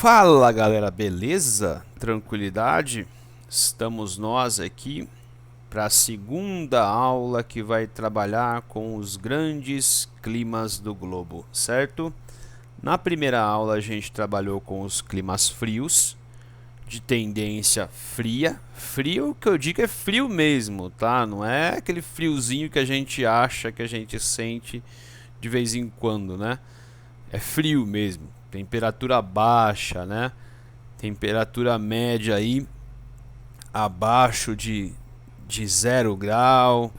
Fala galera, beleza? Tranquilidade? Estamos nós aqui para a segunda aula que vai trabalhar com os grandes climas do globo, certo? Na primeira aula a gente trabalhou com os climas frios, de tendência fria. Frio que eu digo é frio mesmo, tá? Não é aquele friozinho que a gente acha, que a gente sente de vez em quando, né? É frio mesmo, temperatura baixa, né? Temperatura média aí abaixo de 0 grau,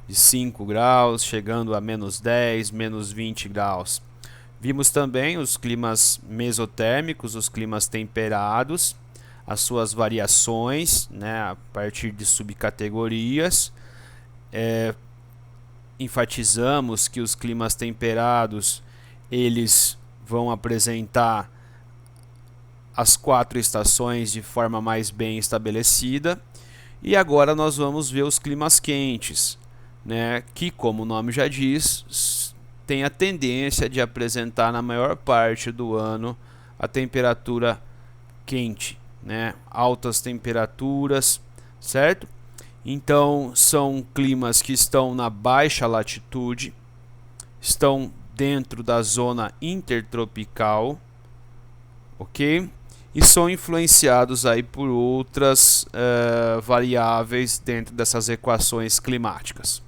de 5 graus, chegando a menos 10, menos 20 graus. Vimos também os climas mesotérmicos, os climas temperados, as suas variações, né, a partir de subcategorias. Enfatizamos que os climas temperados eles vão apresentar as 4 estações de forma mais bem estabelecida. E agora nós vamos ver os climas quentes, né, que, como o nome já diz, tem a tendência de apresentar na maior parte do ano a temperatura quente, né, altas temperaturas, certo? Então são climas que estão na baixa latitude, estão dentro da zona intertropical, ok? E são influenciados aí por outras variáveis dentro dessas equações climáticas.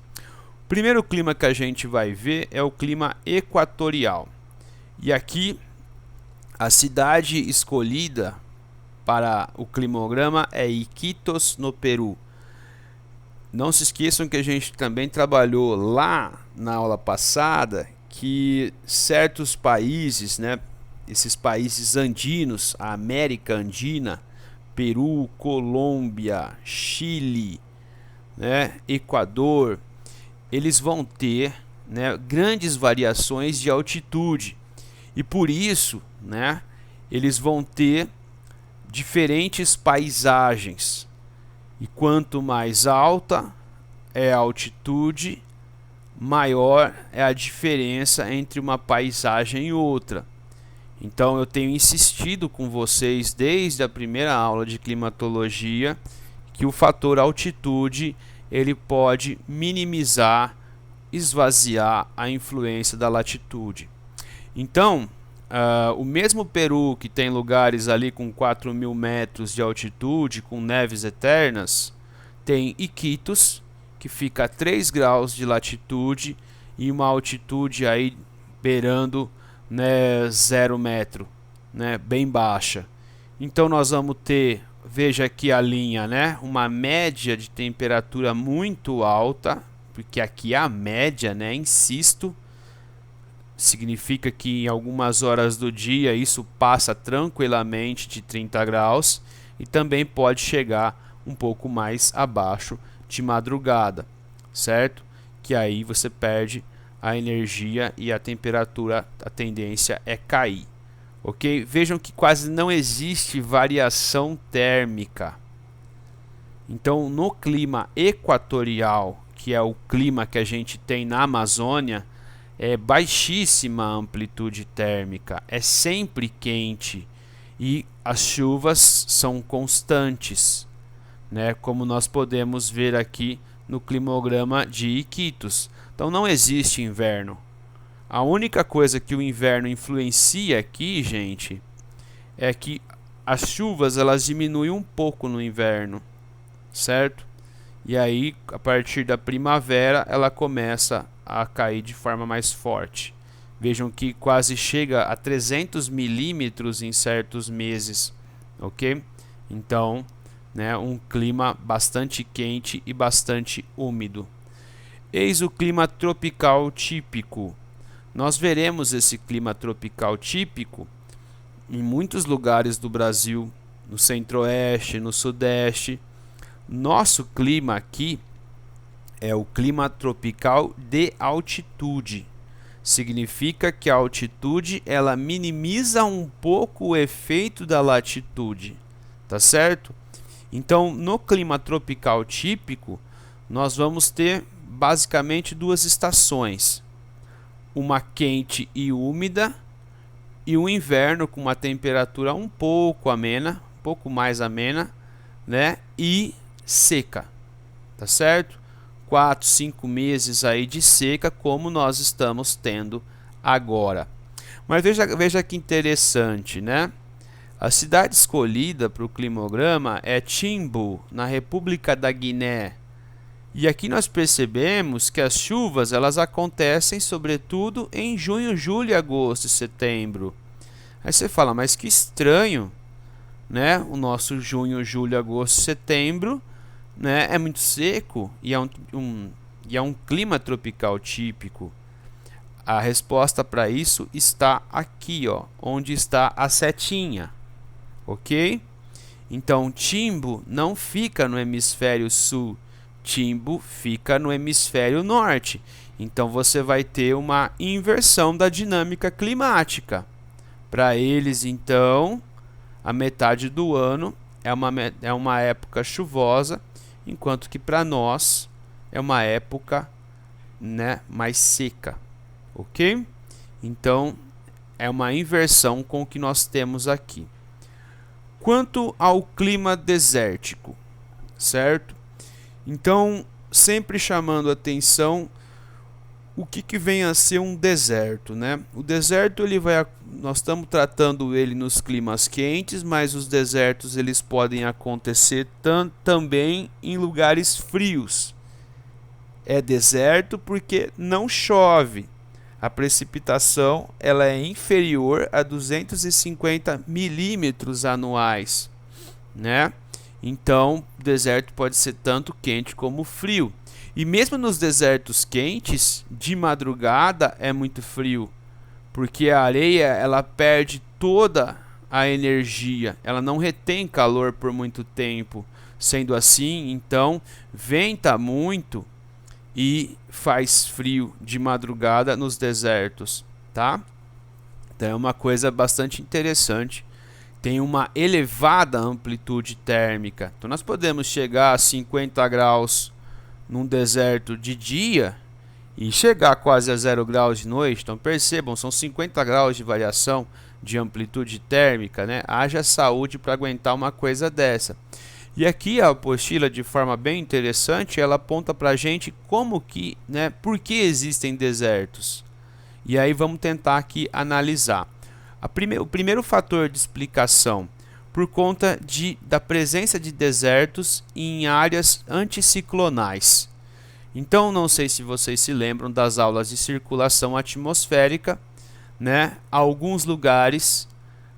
O primeiro clima que a gente vai ver é o clima equatorial. E aqui a cidade escolhida para o climograma é Iquitos, no Peru. Não se esqueçam que a gente também trabalhou lá na aula passada que certos países, né, esses países andinos, a América Andina, Peru, Colômbia, Chile, né, Equador, eles vão ter, né, grandes variações de altitude e por isso, né, eles vão ter diferentes paisagens. E quanto mais alta é a altitude, maior é a diferença entre uma paisagem e outra. Então eu tenho insistido com vocês desde a primeira aula de climatologia que o fator altitude ele pode minimizar, esvaziar a influência da latitude. Então, o mesmo Peru que tem lugares ali com 4.000 metros de altitude, com neves eternas, tem Iquitos, que fica a 3 graus de latitude e uma altitude aí beirando, né, 0 metro, né, bem baixa. Então nós vamos ter, veja aqui a linha, né, uma média de temperatura muito alta, porque aqui é a média, né, insisto, significa que em algumas horas do dia isso passa tranquilamente de 30 graus e também pode chegar um pouco mais abaixo de madrugada, certo? Que aí você perde a energia e a temperatura, a tendência é cair, ok? Vejam que quase não existe variação térmica. Então, no clima equatorial, que é o clima que a gente tem na Amazônia, é baixíssima a amplitude térmica, é sempre quente e as chuvas são constantes, né? Como nós podemos ver aqui no climograma de Iquitos. Então não existe inverno. A única coisa que o inverno influencia aqui, gente, é que as chuvas elas diminuem um pouco no inverno, certo? E aí, a partir da primavera, ela começa a cair de forma mais forte. Vejam que quase chega a 300 milímetros em certos meses, ok? Então, né, um clima bastante quente e bastante úmido. Eis o clima tropical típico. Nós veremos esse clima tropical típico em muitos lugares do Brasil, no centro-oeste, no sudeste. Nosso clima aqui é o clima tropical de altitude. Significa que a altitude ela minimiza um pouco o efeito da latitude, tá certo? Então, no clima tropical típico, nós vamos ter basicamente duas estações. Uma quente e úmida e o inverno com uma temperatura um pouco amena, um pouco mais amena, né? E seca, tá certo? 4, 5 meses aí de seca, como nós estamos tendo agora. Mas veja que interessante, né? A cidade escolhida para o climograma é Timbu, na República da Guiné. E aqui nós percebemos que as chuvas elas acontecem sobretudo em junho, julho, agosto e setembro. Aí você fala, mas que estranho, né? O nosso junho, julho, agosto, setembro, né, é muito seco e é um clima tropical típico. A resposta para isso está aqui, ó, onde está a setinha, ok? Então, Timbu não fica no hemisfério sul, Timbu fica no hemisfério norte. Então, você vai ter uma inversão da dinâmica climática. Para eles, então, a metade do ano é uma época chuvosa, enquanto que para nós é uma época, né, mais seca, ok? Então, é uma inversão com o que nós temos aqui. Quanto ao clima desértico, certo? Então, sempre chamando atenção o que vem a ser um deserto, né? O deserto nós estamos tratando ele nos climas quentes, mas os desertos eles podem acontecer também em lugares frios. É deserto porque não chove. A precipitação ela é inferior a 250 milímetros anuais, né? Então, o deserto pode ser tanto quente como frio. E mesmo nos desertos quentes, de madrugada é muito frio, porque a areia ela perde toda a energia, ela não retém calor por muito tempo. Sendo assim, então, venta muito e faz frio de madrugada nos desertos, tá? Então é uma coisa bastante interessante. Tem uma elevada amplitude térmica. Então nós podemos chegar a 50 graus num deserto de dia e chegar quase a 0 graus de noite. Então percebam, são 50 graus de variação de amplitude térmica, né? Haja saúde para aguentar uma coisa dessa. E aqui a apostila, de forma bem interessante, ela aponta para a gente como que, né, por que existem desertos. E aí vamos tentar aqui analisar. O primeiro fator de explicação, por conta da presença de desertos em áreas anticiclonais. Então, não sei se vocês se lembram das aulas de circulação atmosférica, né? Alguns lugares,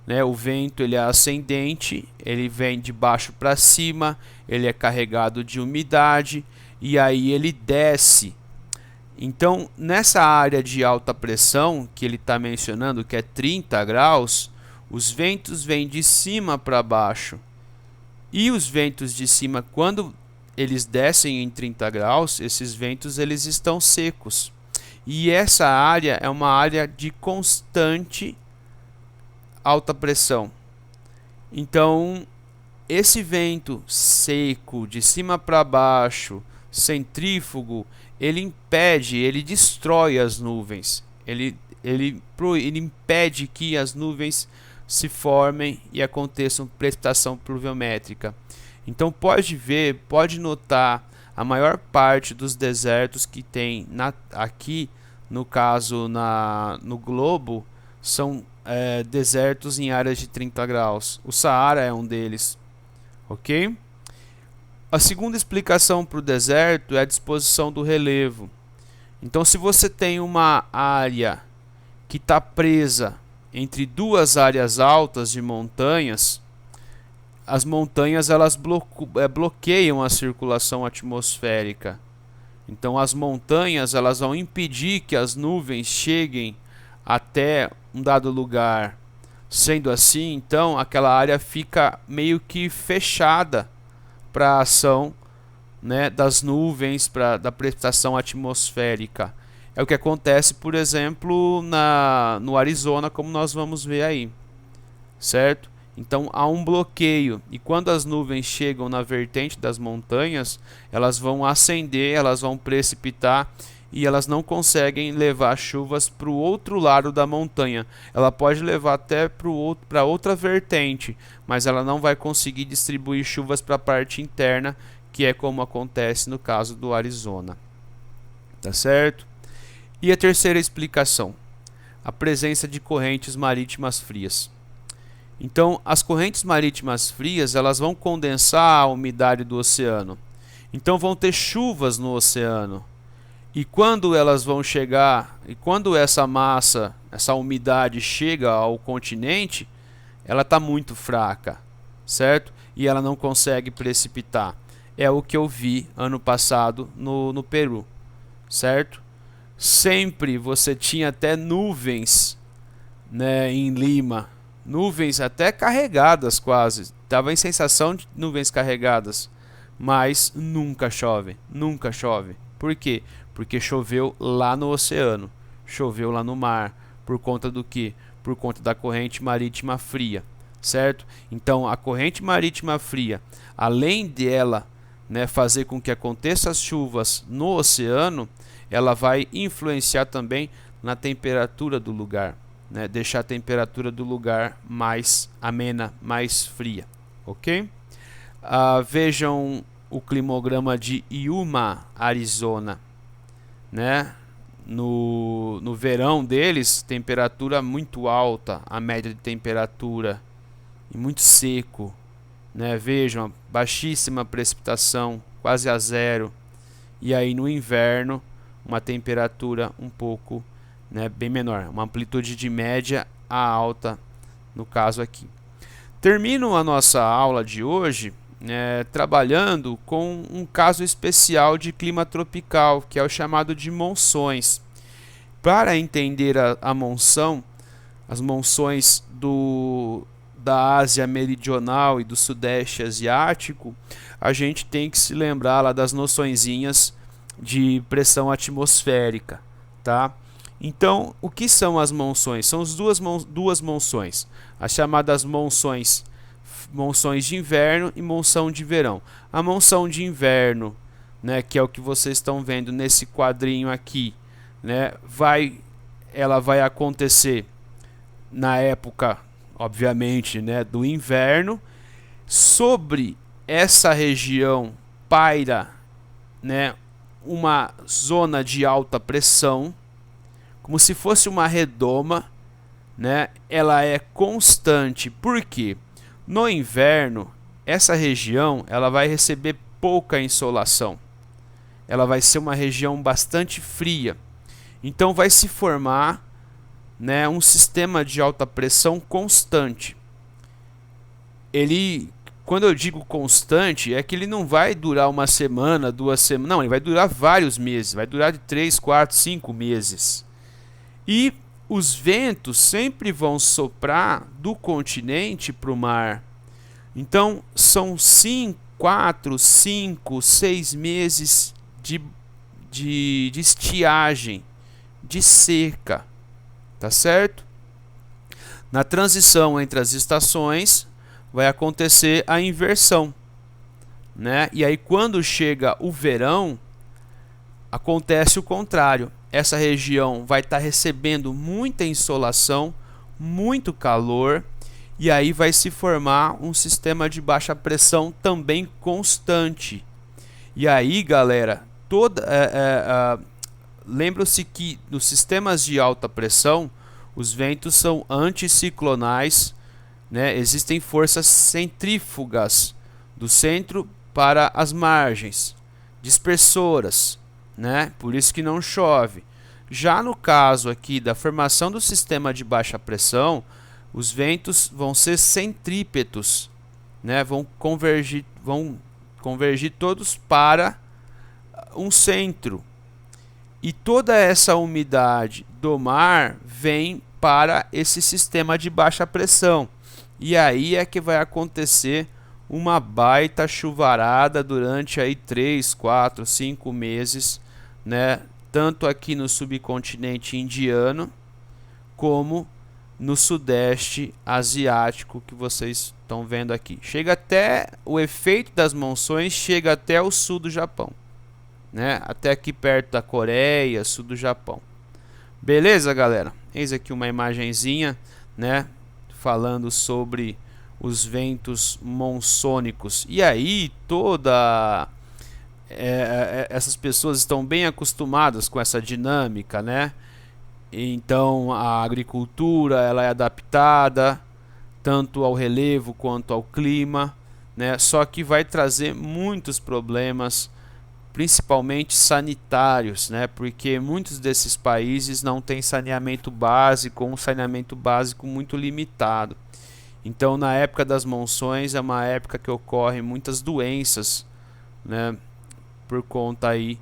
né, o vento ele é ascendente, ele vem de baixo para cima, ele é carregado de umidade e aí ele desce. Então, nessa área de alta pressão que ele está mencionando, que é 30 graus, os ventos vêm de cima para baixo. E os ventos de cima, quando eles descem em 30 graus, esses ventos eles estão secos. E essa área é uma área de constante alta pressão. Então, esse vento seco, de cima para baixo, centrífugo, ele impede, ele destrói as nuvens. Ele impede que as nuvens se formem e aconteça precipitação pluviométrica. Então pode notar a maior parte dos desertos que tem aqui, no caso no globo, são desertos em áreas de 30 graus. O Saara é um deles, ok? A segunda explicação para o deserto é a disposição do relevo. Então, se você tem uma área que está presa entre duas áreas altas de montanhas, as montanhas elas bloqueiam a circulação atmosférica. Então, as montanhas elas vão impedir que as nuvens cheguem até um dado lugar. Sendo assim, então, aquela área fica meio que fechada para a ação, né, das nuvens, da precipitação atmosférica. É o que acontece, por exemplo, no Arizona, como nós vamos ver aí, certo? Então há um bloqueio, e quando as nuvens chegam na vertente das montanhas, elas vão ascender, elas vão precipitar, e elas não conseguem levar chuvas para o outro lado da montanha. Ela pode levar até para outra vertente, mas ela não vai conseguir distribuir chuvas para a parte interna, que é como acontece no caso do Arizona. Tá certo? E a terceira explicação, a presença de correntes marítimas frias. Então, as correntes marítimas frias, elas vão condensar a umidade do oceano. Então, vão ter chuvas no oceano. E quando elas vão chegar, e quando essa massa, essa umidade chega ao continente, ela está muito fraca, certo? E ela não consegue precipitar. É o que eu vi ano passado no Peru, certo? Sempre você tinha até nuvens, né, em Lima. Nuvens até carregadas quase. Dava a sensação de nuvens carregadas. Mas nunca chove. Nunca chove. Por quê? Porque choveu lá no oceano. Choveu lá no mar. Por conta do quê? Por conta da corrente marítima fria. Certo? Então a corrente marítima fria, além dela, né, fazer com que aconteça as chuvas no oceano, ela vai influenciar também na temperatura do lugar. Né, deixar a temperatura do lugar mais amena, mais fria, ok? Vejam o climograma de Yuma, Arizona, né? No verão deles, temperatura muito alta, a média de temperatura, e muito seco, né? Vejam, baixíssima precipitação, quase a zero, e aí no inverno, uma temperatura um pouco, né, bem menor, uma amplitude de média a alta no caso aqui. Termino a nossa aula de hoje trabalhando com um caso especial de clima tropical, que é o chamado de monções. Para entender a monção, as monções da Ásia Meridional e do Sudeste Asiático, a gente tem que se lembrar lá das noçõezinhas de pressão atmosférica, tá? Então, o que são as monções? São as duas monções, as chamadas monções de inverno e monção de verão. A monção de inverno, né, que é o que vocês estão vendo nesse quadrinho aqui, né, ela vai acontecer na época, obviamente, né, do inverno. Sobre essa região paira, né, uma zona de alta pressão, como se fosse uma redoma, né? Ela é constante. Por quê? No inverno, essa região ela vai receber pouca insolação. Ela vai ser uma região bastante fria. Então vai se formar, né, um sistema de alta pressão constante. Quando eu digo constante, é que ele não vai durar uma semana, 2 semanas. Não, ele vai durar vários meses. Vai durar de 3, 4, 5 meses. E os ventos sempre vão soprar do continente para o mar. Então, são 4, 5, 6 meses de estiagem, de seca. Tá certo? Na transição entre as estações, vai acontecer a inversão, né? E aí, quando chega o verão, acontece o contrário. Essa região vai estar recebendo muita insolação, muito calor, e aí vai se formar um sistema de baixa pressão também constante. E aí, galera, lembra-se que nos sistemas de alta pressão, os ventos são anticiclonais, né? Existem forças centrífugas do centro para as margens, dispersoras, né? Por isso que não chove. Já no caso aqui da formação do sistema de baixa pressão, os ventos vão ser centrípetos, né? Vão convergir todos para um centro. E toda essa umidade do mar vem para esse sistema de baixa pressão. E aí é que vai acontecer uma baita chuvarada durante aí 3, 4, 5 meses, né? Tanto aqui no subcontinente indiano como no sudeste asiático que vocês estão vendo aqui. O efeito das monções chega até o sul do Japão, né, até aqui perto da Coreia, sul do Japão. Beleza, galera? Eis aqui uma imagenzinha, né, falando sobre os ventos monsônicos. E aí essas pessoas estão bem acostumadas com essa dinâmica, né? Então a agricultura ela é adaptada tanto ao relevo quanto ao clima, né? Só que vai trazer muitos problemas, principalmente sanitários, né? Porque muitos desses países não têm saneamento básico, ou um saneamento básico muito limitado. Então, na época das monções é uma época que ocorrem muitas doenças, né? Por conta aí,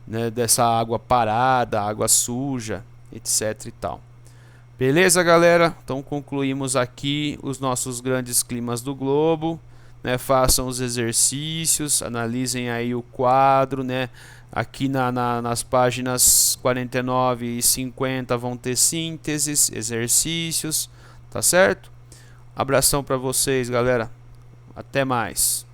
né, dessa água parada, água suja, etc e tal. Beleza, galera? Então concluímos aqui os nossos grandes climas do globo, né? Façam os exercícios, analisem aí o quadro, né? Aqui nas páginas 49 e 50 vão ter sínteses, exercícios, tá certo? Abração para vocês, galera. Até mais.